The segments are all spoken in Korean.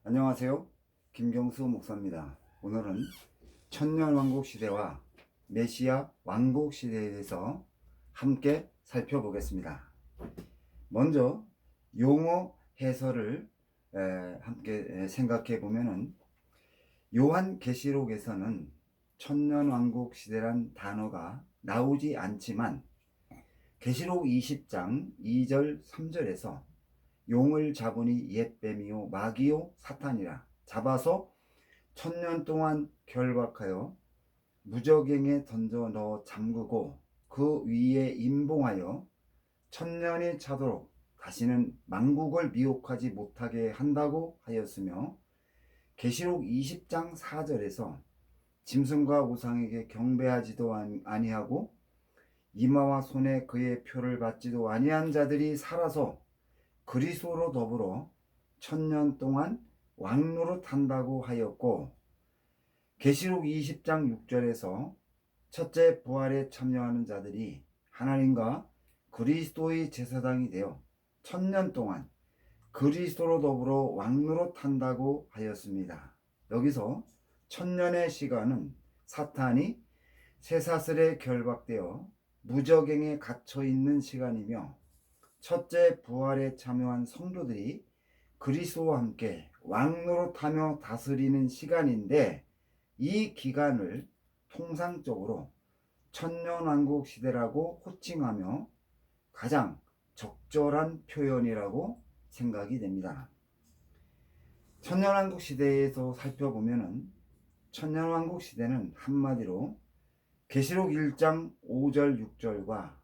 안녕하세요. 김경수 목사입니다. 오늘은 천년왕국 시대와 메시아 왕국 시대에 대해서 함께 살펴보겠습니다. 먼저 용어 해설을 함께 생각해 보면은 요한계시록에서는 천년왕국 시대란 단어가 나오지 않지만 계시록 20장 2절 3절에서 용을 잡으니 옛 뱀이요 마귀요 사탄이라 잡아서 천년 동안 결박하여 무저갱에 던져 넣어 잠그고 그 위에 임봉하여 천년이 차도록 다시는 만국을 미혹하지 못하게 한다고 하였으며, 계시록 20장 4절에서 짐승과 우상에게 경배하지도 아니하고 이마와 손에 그의 표를 받지도 아니한 자들이 살아서 그리스도로 더불어 천년 동안 왕노릇 한다고 하였고, 계시록 20장 6절에서 첫째 부활에 참여하는 자들이 하나님과 그리스도의 제사장이 되어 천년 동안 그리스도로 더불어 왕노릇 한다고 하였습니다. 여기서 천년의 시간은 사탄이 쇠사슬에 결박되어 무저갱에 갇혀 있는 시간이며, 첫째 부활에 참여한 성도들이 그리스도와 함께 왕노릇하며 다스리는 시간인데, 이 기간을 통상적으로 천년왕국 시대라고 호칭하며 가장 적절한 표현이라고 생각이 됩니다. 천년왕국 시대에서 살펴보면은 천년왕국 시대는 한마디로 계시록 1장 5절 6절과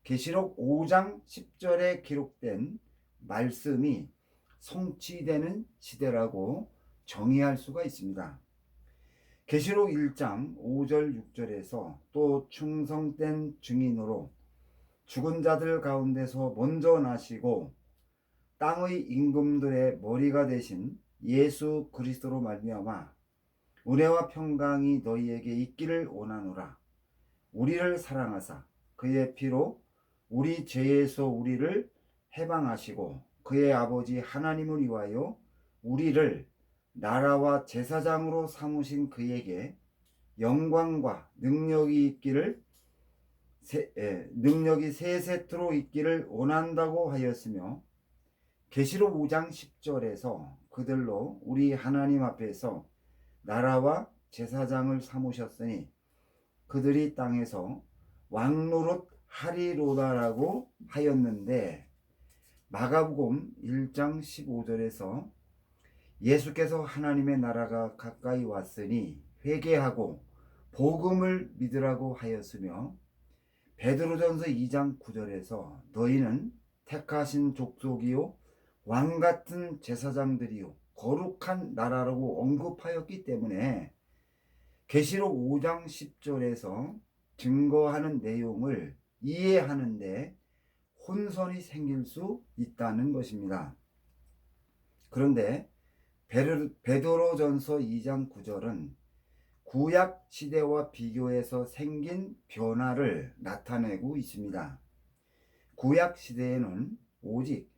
계시록 5장 10절에 기록된 말씀이 성취되는 시대라고 정의할 수가 있습니다. 계시록 1장 5절 6절에서 또 충성된 증인으로 죽은 자들 가운데서 먼저 나시고 땅의 임금들의 머리가 되신 예수 그리스도로 말미암아 은혜와 평강이 너희에게 있기를 원하노라. 우리를 사랑하사 그의 피로 우리 죄에서 우리를 해방하시고 그의 아버지 하나님을 위하여 우리를 나라와 제사장으로 삼으신 그에게 영광과 능력이 있기를 능력이 세세토록 있기를 원한다고 하였으며, 계시록 5장 10절에서 그들로 우리 하나님 앞에서 나라와 제사장을 삼으셨으니 그들이 땅에서 왕노릇 하리로다라고 하였는데, 마가복음 1장 15절에서 예수께서 하나님의 나라가 가까이 왔으니 회개하고 복음을 믿으라고 하였으며, 베드로전서 2장 9절에서 너희는 택하신 족속이요 왕같은 제사장들이요 거룩한 나라라고 언급하였기 때문에 계시록 5장 10절에서 증거하는 내용을 이해하는데 혼선이 생길 수 있다는 것입니다. 그런데 베드로전서 2장 9절은 구약 시대와 비교해서 생긴 변화를 나타내고 있습니다. 구약 시대에는 오직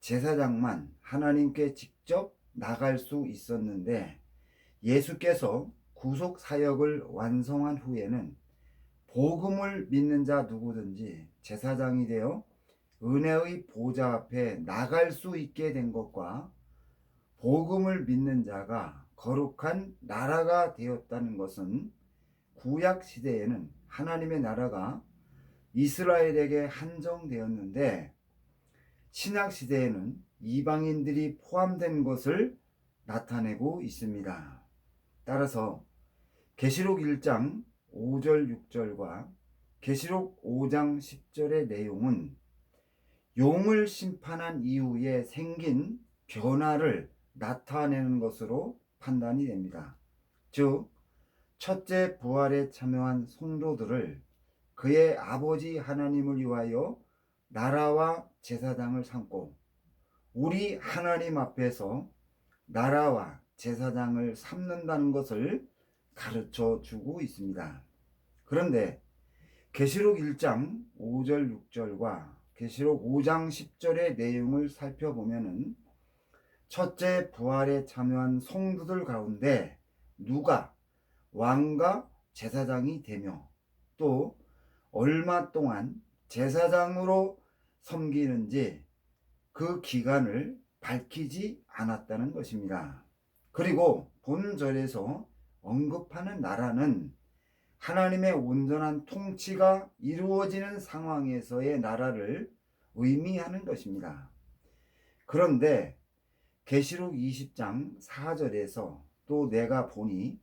제사장만 하나님께 직접 나갈 수 있었는데, 예수께서 구속 사역을 완성한 후에는 복음을 믿는 자 누구든지 제사장이 되어 은혜의 보좌 앞에 나갈 수 있게 된 것과 복음을 믿는 자가 거룩한 나라가 되었다는 것은 구약 시대에는 하나님의 나라가 이스라엘에게 한정되었는데, 신약 시대에는 이방인들이 포함된 것을 나타내고 있습니다. 따라서 계시록 1장 5절 6절과 계시록 5장 10절의 내용은 용을 심판한 이후에 생긴 변화를 나타내는 것으로 판단이 됩니다. 즉, 첫째 부활에 참여한 성도들을 그의 아버지 하나님을 위하여 나라와 제사장을 삼고 우리 하나님 앞에서 나라와 제사장을 삼는다는 것을 가르쳐 주고 있습니다. 그런데 계시록 1장 5절 6절과 계시록 5장 10절의 내용을 살펴보면은 첫째 부활에 참여한 성도들 가운데 누가 왕과 제사장이 되며 또 얼마 동안 제사장으로 섬기는지 그 기간을 밝히지 않았다는 것입니다. 그리고 본절에서 언급하는 나라는 하나님의 온전한 통치가 이루어지는 상황에서의 나라를 의미하는 것입니다. 그런데 계시록 20장 4절에서 또 내가 보니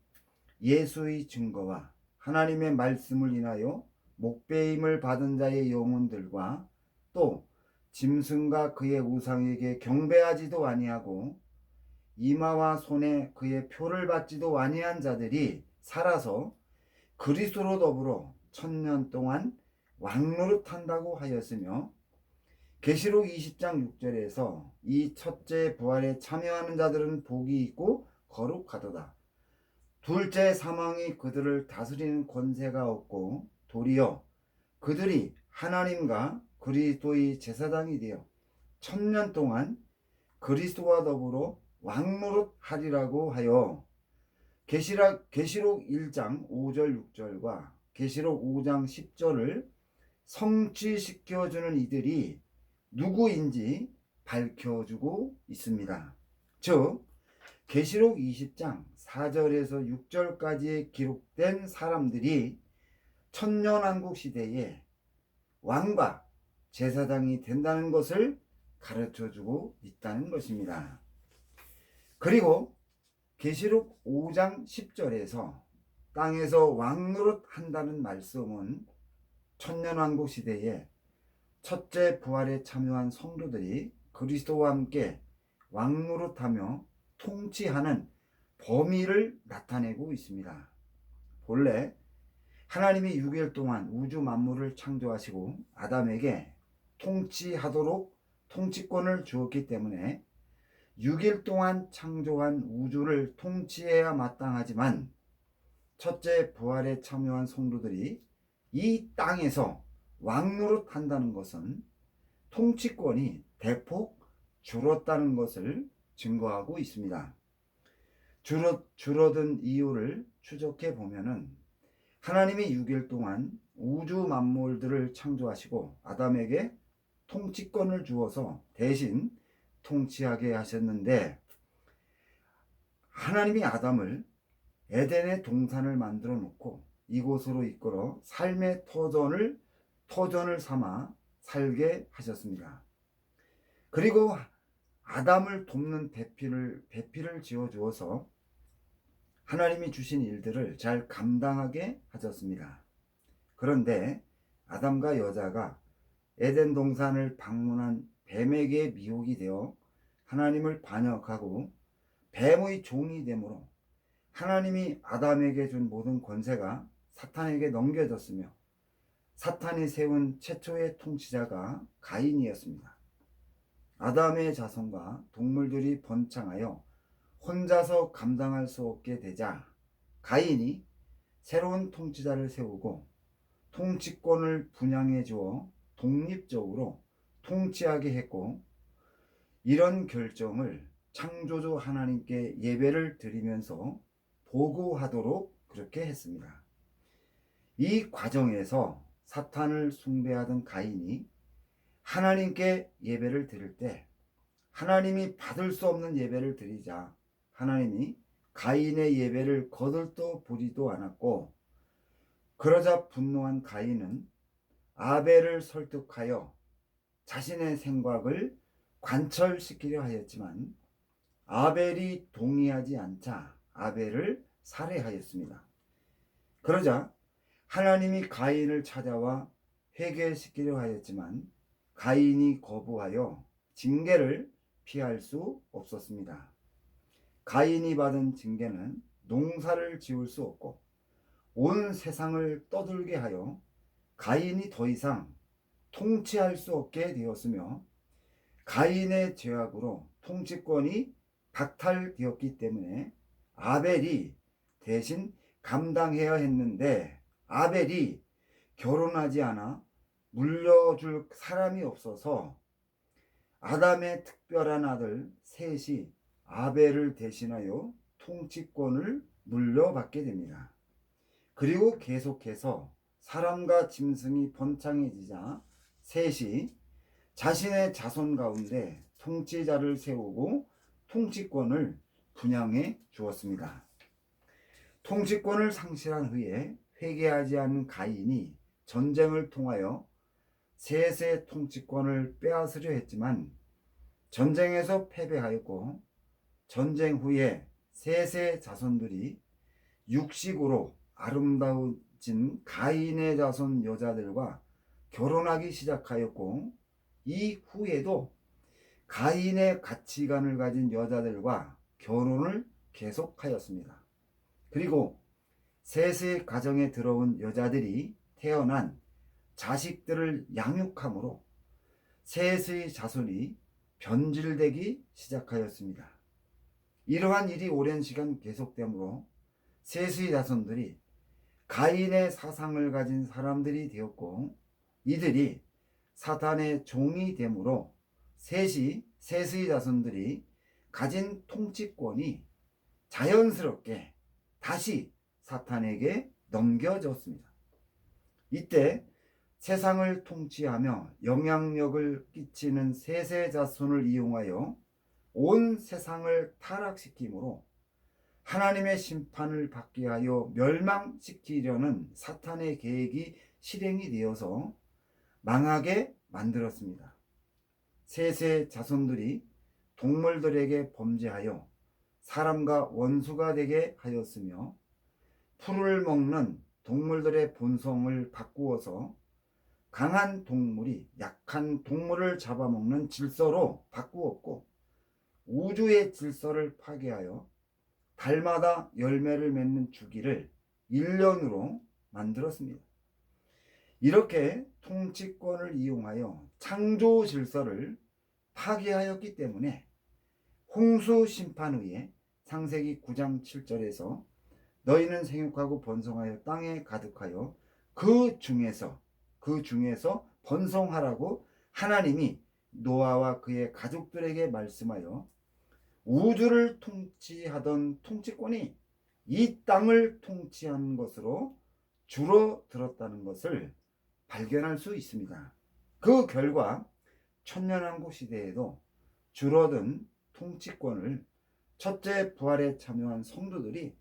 예수의 증거와 하나님의 말씀을 인하여 목배임을 받은 자의 영혼들과 또 짐승과 그의 우상에게 경배하지도 아니하고 이마와 손에 그의 표를 받지도 아니한 자들이 살아서 그리스도로 더불어 1000년 동안 왕노릇한다고 하였으며 계시록 20장 6절에서 이 첫째 부활에 참여하는 자들은 복이 있고 거룩하도다. 둘째 사망이 그들을 다스리는 권세가 없고 도리어 그들이 하나님과 그리스도의 제사장이 되어 1000년 동안 그리스도와 더불어 왕노릇하리라고 하여 계시록 1장 5절 6절과 계시록 5장 10절을 성취시켜주는 이들이 누구인지 밝혀주고 있습니다. 즉 계시록 20장 4절에서 6절까지에 기록된 사람들이 천년왕국 시대에 왕과 제사장이 된다는 것을 가르쳐주고 있다는 것입니다. 그리고 계시록 5장 10절에서 땅에서 왕노릇 한다는 말씀은 천년왕국 시대에 첫째 부활에 참여한 성도들이 그리스도와 함께 왕노릇하며 통치하는 범위를 나타내고 있습니다. 본래 하나님이 6일 동안 우주 만물을 창조하시고 아담에게 통치하도록 통치권을 주었기 때문에 6일 동안 창조한 우주를 통치해야 마땅하지만 첫째 부활에 참여한 성도들이 이 땅에서 왕노릇 한다는 것은 통치권이 대폭 줄었다는 것을 증거하고 있습니다. 줄어든 이유를 추적해 보면은 하나님이 6일 동안 우주 만물들을 창조하시고 아담에게 통치권을 주어서 대신 통치하게 하셨는데 하나님이 아담을 에덴의 동산을 만들어 놓고 이곳으로 이끌어 삶의 터전을 삼아 살게 하셨습니다. 그리고 아담을 돕는 배필을 지어 주어서 하나님이 주신 일들을 잘 감당하게 하셨습니다. 그런데 아담과 여자가 에덴 동산을 방문한 뱀에게 미혹이 되어 하나님을 반역하고 뱀의 종이 되므로 하나님이 아담에게 준 모든 권세가 사탄에게 넘겨졌으며 사탄이 세운 최초의 통치자가 가인이었습니다. 아담의 자손과 동물들이 번창하여 혼자서 감당할 수 없게 되자 가인이 새로운 통치자를 세우고 통치권을 분양해 주어 독립적으로 통치하게 했고 이런 결정을 창조주 하나님께 예배를 드리면서 보고하도록 그렇게 했습니다. 이 과정에서 사탄을 숭배하던 가인이 하나님께 예배를 드릴 때 하나님이 받을 수 없는 예배를 드리자 하나님이 가인의 예배를 거들떠 보지도 않았고 그러자 분노한 가인은 아벨을 설득하여 자신의 생각을 관철시키려 하였지만 아벨이 동의하지 않자 아벨을 살해하였습니다. 그러자 하나님이 가인을 찾아와 회개시키려 하였지만 가인이 거부하여 징계를 피할 수 없었습니다. 가인이 받은 징계는 농사를 지을 수 없고 온 세상을 떠들게 하여 가인이 더 이상 통치할 수 없게 되었으며 가인의 죄악으로 통치권이 박탈되었기 때문에 아벨이 대신 감당해야 했는데 아벨이 결혼하지 않아 물려줄 사람이 없어서 아담의 특별한 아들 셋이 아벨을 대신하여 통치권을 물려받게 됩니다. 그리고 계속해서 사람과 짐승이 번창해지자 셋이 자신의 자손 가운데 통치자를 세우고 통치권을 분양해 주었습니다. 통치권을 상실한 후에 회개하지 않은 가인이 전쟁을 통하여 셋의 통치권을 빼앗으려 했지만 전쟁에서 패배하였고, 전쟁 후에 셋의 자손들이 육식으로 아름다워진 가인의 자손 여자들과 결혼하기 시작하였고, 이 후에도 가인의 가치관을 가진 여자들과 결혼을 계속하였습니다. 그리고 셋의 가정에 들어온 여자들이 태어난 자식들을 양육함으로 셋의 자손이 변질되기 시작하였습니다. 이러한 일이 오랜 시간 계속되므로 셋의 자손들이 가인의 사상을 가진 사람들이 되었고, 이들이 사탄의 종이 되므로 셋의 자손들이 가진 통치권이 자연스럽게 다시 사탄에게 넘겨졌습니다. 이때 세상을 통치하며 영향력을 끼치는 셋의 자손을 이용하여 온 세상을 타락시키므로 하나님의 심판을 받게 하여 멸망시키려는 사탄의 계획이 실행이 되어서 망하게 만들었습니다. 셋의 자손들이 동물들에게 범죄하여 사람과 원수가 되게 하였으며, 풀을 먹는 동물들의 본성을 바꾸어서 강한 동물이 약한 동물을 잡아먹는 질서로 바꾸었고, 우주의 질서를 파괴하여 달마다 열매를 맺는 주기를 1년으로 만들었습니다. 이렇게 통치권을 이용하여 창조 질서를 파괴하였기 때문에 홍수 심판 후에 창세기 9장 7절에서 너희는 생육하고 번성하여 땅에 가득하여 그 중에서 번성하라고 하나님이 노아와 그의 가족들에게 말씀하여 우주를 통치하던 통치권이 이 땅을 통치한 것으로 줄어들었다는 것을 발견할 수 있습니다. 그 결과 천년왕국 시대에도 줄어든 통치권을 첫째 부활에 참여한 성도들이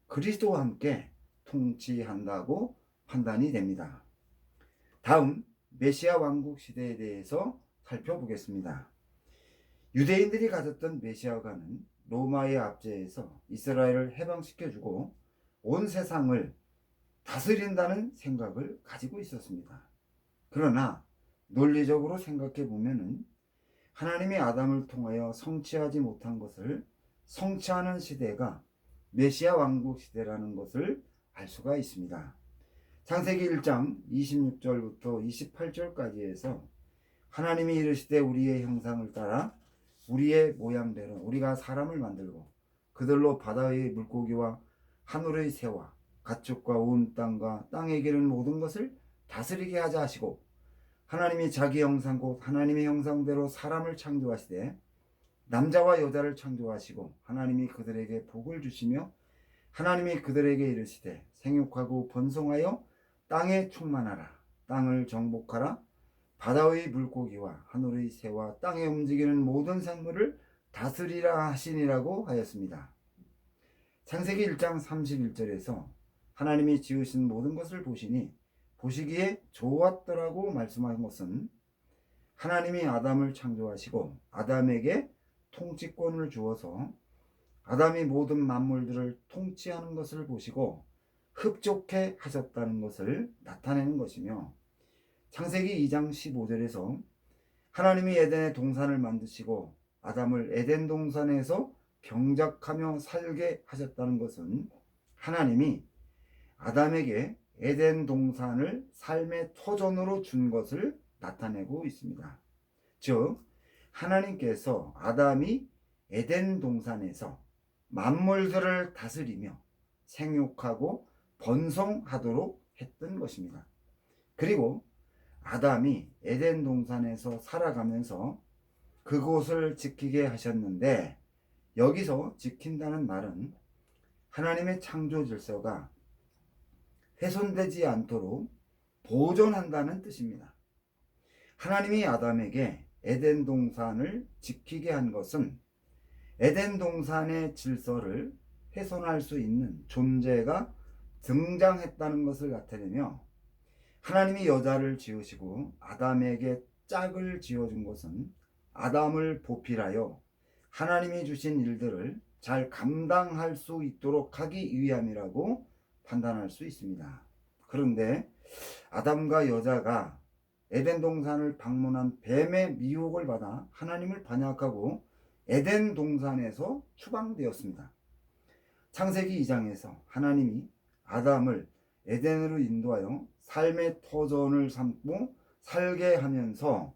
그리스도와 함께 통치한다고 판단이 됩니다. 다음 메시아 왕국 시대에 대해서 살펴보겠습니다. 유대인들이 가졌던 메시아가는 로마의 압제에서 이스라엘을 해방시켜주고 온 세상을 다스린다는 생각을 가지고 있었습니다. 그러나 논리적으로 생각해 보면은 하나님이 아담을 통하여 성취하지 못한 것을 성취하는 시대가 메시아 왕국 시대라는 것을 알 수가 있습니다. 창세기 1장 26절부터 28절까지 해서 하나님이 이르시되 우리의 형상을 따라 우리의 모양대로 우리가 사람을 만들고 그들로 바다의 물고기와 하늘의 새와 가축과 온 땅과 땅에 기는 모든 것을 다스리게 하자 하시고, 하나님이 자기 형상 곧 하나님의 형상대로 사람을 창조하시되 남자와 여자를 창조하시고 하나님이 그들에게 복을 주시며 하나님이 그들에게 이르시되 생육하고 번성하여 땅에 충만하라. 땅을 정복하라. 바다의 물고기와 하늘의 새와 땅에 움직이는 모든 생물을 다스리라 하시니라고 하였습니다. 창세기 1장 31절에서 하나님이 지으신 모든 것을 보시니 보시기에 좋았더라고 말씀한 것은 하나님이 아담을 창조하시고 아담에게 통치권을 주어서 아담이 모든 만물들을 통치하는 것을 보시고 흡족해 하셨다는 것을 나타내는 것이며, 창세기 2장 15절에서 하나님이 에덴의 동산을 만드시고 아담을 에덴 동산에서 경작하며 살게 하셨다는 것은 하나님이 아담에게 에덴 동산을 삶의 터전으로 준 것을 나타내고 있습니다. 즉 하나님께서 아담이 에덴 동산에서 만물들을 다스리며 생육하고 번성하도록 했던 것입니다. 그리고 아담이 에덴 동산에서 살아가면서 그곳을 지키게 하셨는데, 여기서 지킨다는 말은 하나님의 창조 질서가 훼손되지 않도록 보존한다는 뜻입니다. 하나님이 아담에게 에덴 동산을 지키게 한 것은 에덴 동산의 질서를 훼손할 수 있는 존재가 등장했다는 것을 나타내며, 하나님이 여자를 지으시고 아담에게 짝을 지어준 것은 아담을 보필하여 하나님이 주신 일들을 잘 감당할 수 있도록 하기 위함이라고 판단할 수 있습니다. 그런데 아담과 여자가 에덴 동산을 방문한 뱀의 미혹을 받아 하나님을 반역하고 에덴 동산에서 추방되었습니다. 창세기 2장에서 하나님이 아담을 에덴으로 인도하여 삶의 터전을 삼고 살게 하면서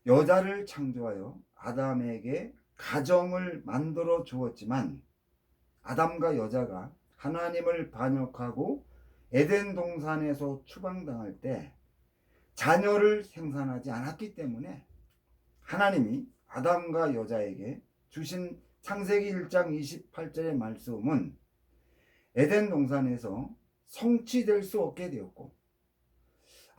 여자를 창조하여 아담에게 가정을 만들어 주었지만, 아담과 여자가 하나님을 반역하고 에덴 동산에서 추방당할 때 자녀를 생산하지 않았기 때문에 하나님이 아담과 여자에게 주신 창세기 1장 28절의 말씀은 에덴 동산에서 성취될 수 없게 되었고,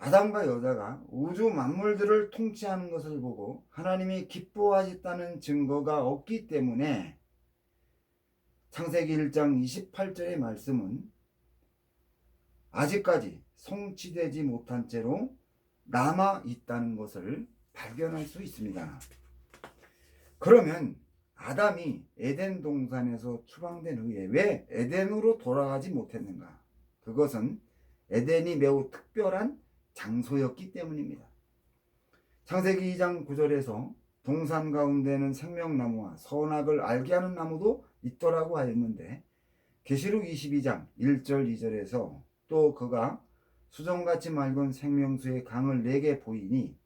아담과 여자가 우주 만물들을 통치하는 것을 보고 하나님이 기뻐하셨다는 증거가 없기 때문에 창세기 1장 28절의 말씀은 아직까지 성취되지 못한 채로 남아 있다는 것을 발견할 수 있습니다. 그러면 아담이 에덴 동산에서 추방된 후에 왜 에덴으로 돌아가지 못했는가? 그것은 에덴이 매우 특별한 장소였기 때문입니다. 창세기 2장 9절에서 동산 가운데는 생명나무와 선악을 알게 하는 나무도 있더라고 하였는데, 계시록 22장 1절 2절에서 또 그가 수정같이 맑은 생명수의 강을 내게 보이니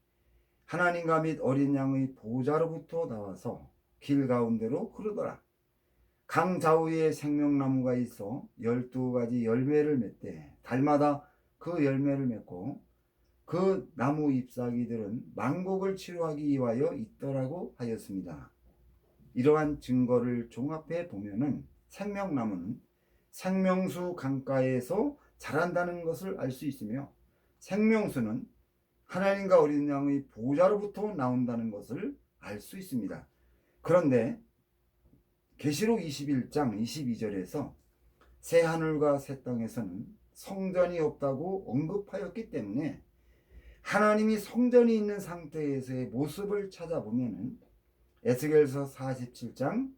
하나님과 및 어린 양의 보좌로부터 나와서 길 가운데로 흐르더라. 강 좌우에 생명나무가 있어 12가지 열매를 맺되 달마다 그 열매를 맺고 그 나무 잎사귀들은 만국을 치료하기 위하여 있더라고 하였습니다. 이러한 증거를 종합해 보면은 생명나무는 생명수 강가에서 자란다는 것을 알 수 있으며, 생명수는 하나님과 어린 양의 보좌로부터 나온다는 것을 알 수 있습니다. 그런데 계시록 21장 22절에서 새 하늘과 새 땅에서는 성전이 없다고 언급하였기 때문에 하나님이 성전이 있는 상태에서의 모습을 찾아보면 에스겔서 47장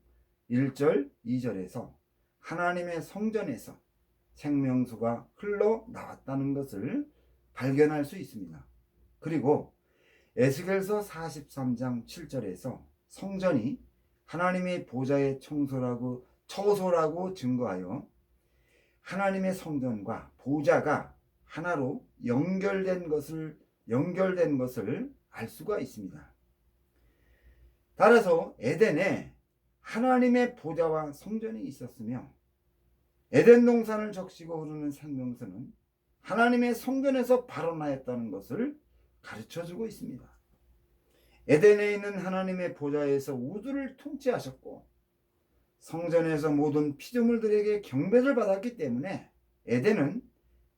1절 2절에서 하나님의 성전에서 생명수가 흘러나왔다는 것을 발견할 수 있습니다. 그리고 에스겔서 43장 7절에서 성전이 하나님의 보좌의 처소라고 증거하여 하나님의 성전과 보좌가 하나로 연결된 것을 알 수가 있습니다. 따라서 에덴에 하나님의 보좌와 성전이 있었으며, 에덴 동산을 적시고 흐르는 생명수는 하나님의 성전에서 발원하였다는 것을 가르쳐주고 있습니다. 에덴에 있는 하나님의 보좌에서 우주를 통치하셨고 성전에서 모든 피조물들에게 경배를 받았기 때문에 에덴은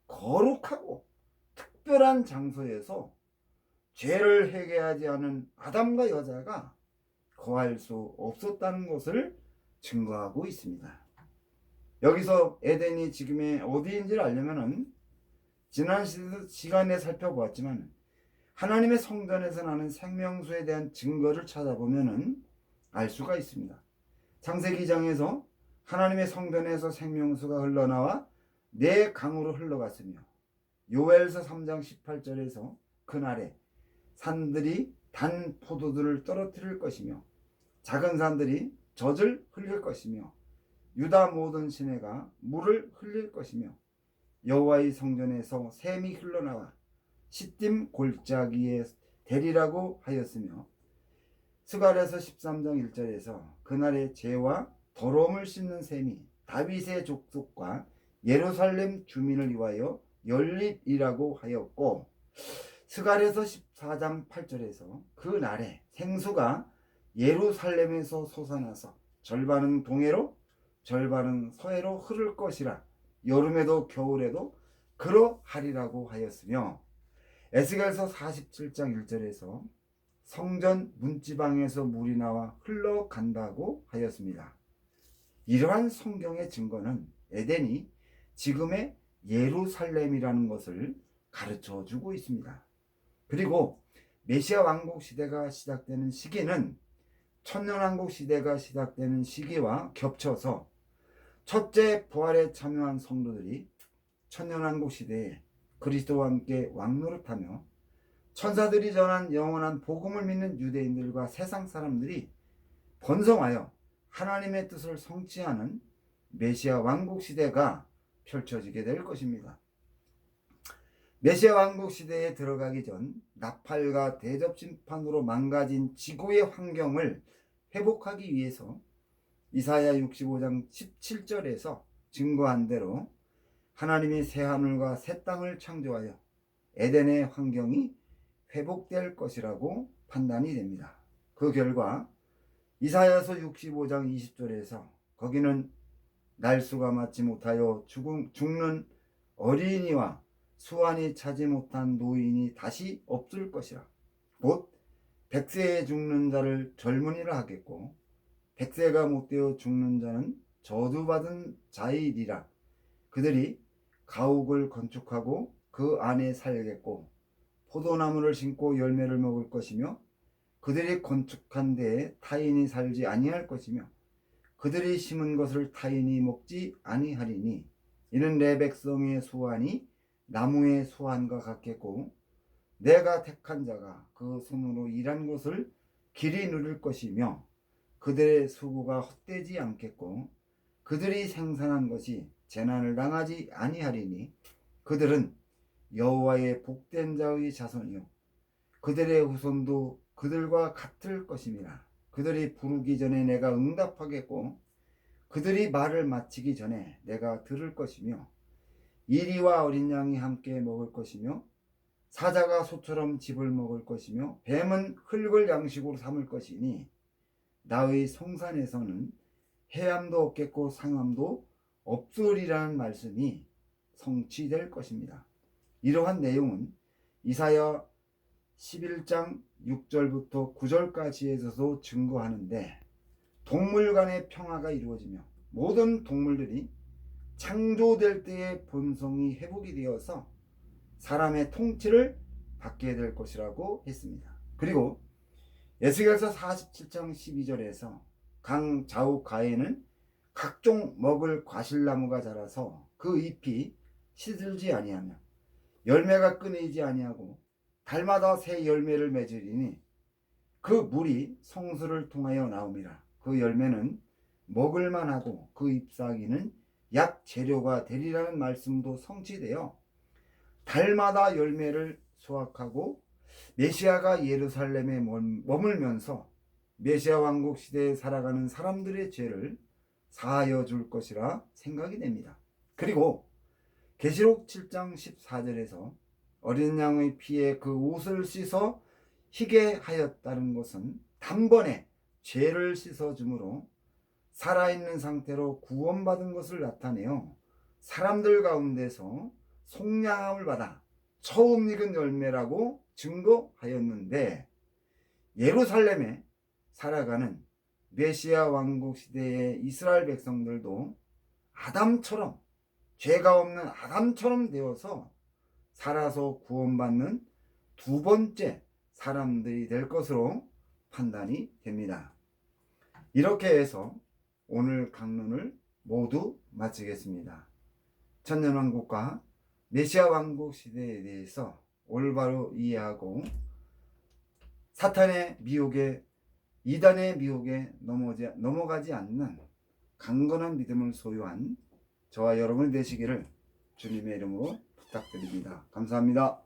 거룩하고 특별한 장소에서 죄를 회개하지 않은 아담과 여자가 거할 수 없었다는 것을 증거하고 있습니다. 여기서 에덴이 지금의 어디인지를 알려면 지난 시간에 살펴보았지만 하나님의 성전에서 나는 생명수에 대한 증거를 찾아보면 알 수가 있습니다. 창세기 2장에서 하나님의 성전에서 생명수가 흘러나와 네 강으로 흘러갔으며, 요엘서 3장 18절에서 그날에 산들이 단 포도들을 떨어뜨릴 것이며 작은 산들이 젖을 흘릴 것이며 유다 모든 시내가 물을 흘릴 것이며 여호와의 성전에서 샘이 흘러나와 시딤 골짜기에 대리라고 하였으며, 스가랴서 13장 1절에서 그날의 죄와 더러움을 씻는 샘이 다윗의 족속과 예루살렘 주민을 위하여 열리리라고 하였고, 스가랴서 14장 8절에서 그 날에 생수가 예루살렘에서 솟아나서 절반은 동해로 절반은 서해로 흐를 것이라. 여름에도 겨울에도 그러하리라고 하였으며, 에스겔서 47장 1절에서 성전 문지방에서 물이 나와 흘러간다고 하였습니다. 이러한 성경의 증거는 에덴이 지금의 예루살렘이라는 것을 가르쳐 주고 있습니다. 그리고 메시아 왕국 시대가 시작되는 시기는 천년왕국 시대가 시작되는 시기와 겹쳐서 첫째 부활에 참여한 성도들이 천년왕국 시대에 그리스도와 함께 왕노릇하며 천사들이 전한 영원한 복음을 믿는 유대인들과 세상 사람들이 번성하여 하나님의 뜻을 성취하는 메시아 왕국 시대가 펼쳐지게 될 것입니다. 메시아 왕국 시대에 들어가기 전 나팔과 대접 심판으로 망가진 지구의 환경을 회복하기 위해서 이사야 65장 17절에서 증거한 대로 하나님이 새 하늘과 새 땅을 창조하여 에덴의 환경이 회복될 것이라고 판단이 됩니다. 그 결과 이사야서 65장 20절에서 거기는 날수가 맞지 못하여 죽는 어린이와 수완이 차지 못한 노인이 다시 없을 것이라. 곧 100세에 죽는 자를 젊은이라 하겠고 100세가 못되어 죽는 자는 저주받은 자이리라. 그들이 가옥을 건축하고 그 안에 살겠고 포도나무를 심고 열매를 먹을 것이며 그들이 건축한 데에 타인이 살지 아니할 것이며 그들이 심은 것을 타인이 먹지 아니하리니 이는 내 백성의 수완이 나무의 수완과 같겠고 내가 택한 자가 그 손으로 일한 것을 길이 누릴 것이며 그들의 수고가 헛되지 않겠고 그들이 생산한 것이 재난을 당하지 아니하리니 그들은 여호와의 복된 자의 자손이요 그들의 후손도 그들과 같을 것임이라. 그들이 부르기 전에 내가 응답하겠고 그들이 말을 마치기 전에 내가 들을 것이며 이리와 어린 양이 함께 먹을 것이며 사자가 소처럼 짚을 먹을 것이며 뱀은 흙을 양식으로 삼을 것이니 나의 성산에서는 해함도 없겠고 상함도 없으리라는 말씀이 성취될 것입니다. 이러한 내용은 이사야 11장 6절부터 9절까지에서도 증거하는데 동물 간의 평화가 이루어지며 모든 동물들이 창조될 때의 본성이 회복이 되어서 사람의 통치를 받게 될 것이라고 했습니다. 그리고 에스겔서 47장 12절에서 강 좌우 가에는 각종 먹을 과실나무가 자라서 그 잎이 시들지 아니하며 열매가 끊이지 아니하고 달마다 새 열매를 맺으리니 그 물이 성수를 통하여 나옵니다. 그 열매는 먹을만하고 그 잎사귀는 약 재료가 되리라는 말씀도 성취되어 달마다 열매를 수확하고 메시아가 예루살렘에 머물면서 메시아 왕국 시대에 살아가는 사람들의 죄를 사하여 줄 것이라 생각이 됩니다. 그리고 계시록 7장 14절에서 어린 양의 피에 그 옷을 씻어 희게 하였다는 것은 단번에 죄를 씻어주므로 살아있는 상태로 구원받은 것을 나타내어 사람들 가운데서 속량함을 받아 처음 익은 열매라고 증거하였는데 예루살렘에 살아가는 메시아 왕국 시대의 이스라엘 백성들도 아담처럼 죄가 없는 아담처럼 되어서 살아서 구원받는 두 번째 사람들이 될 것으로 판단이 됩니다. 이렇게 해서 오늘 강론을 모두 마치겠습니다. 천년왕국과 메시아 왕국 시대에 대해서 올바로 이해하고 사탄의 미혹에 이단의 미혹에 넘어가지 않는 강건한 믿음을 소유한 저와 여러분이 되시기를 주님의 이름으로 부탁드립니다. 감사합니다.